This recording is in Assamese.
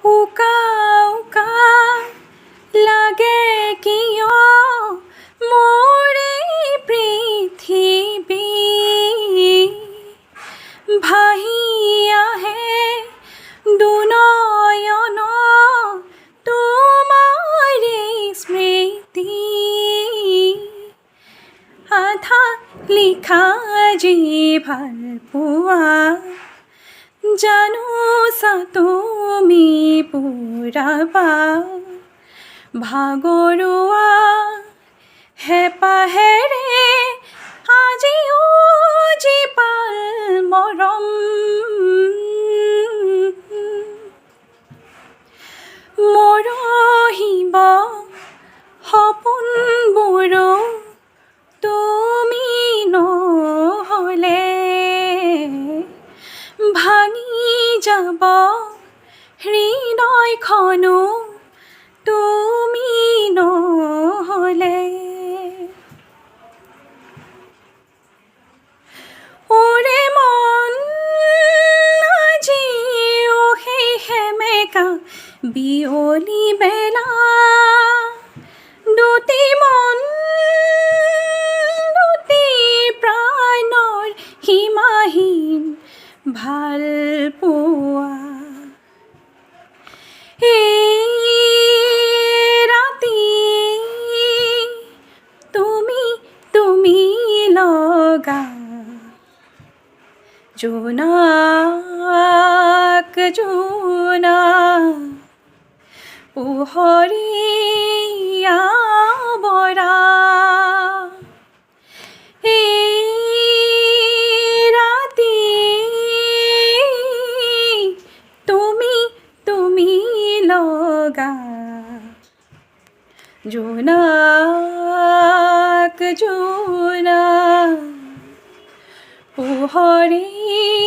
উকা উকা লাগে কিয় মোৰ এই পৃথিৱী ভাহি আহে দুনয়ন তোমাৰে স্মৃতি আধা লিখা যি ভাল পোৱা জানোছা তুমি পুৰাবা ভাগৰুৱা হেঁপাহেৰে আজিও জীপাল মৰম মৰহিব সপোনবোৰো তুমি নহ'লে ভাঙি যাব হৃদয়খনো তুমি নহ'লে ওৰে মন আজিও সেই সেমেকা বিয়লি বেলা দুটি মন দুটি প্ৰাণৰ সীমাহীন ভাল পোৱা এই ৰাতি তুমি তুমি লগা জোনাক জোনা পোহৰীয়া বৰা এই ৰাতি তুমি তুমি লগা জোনাক জোনা পোহৰীয়া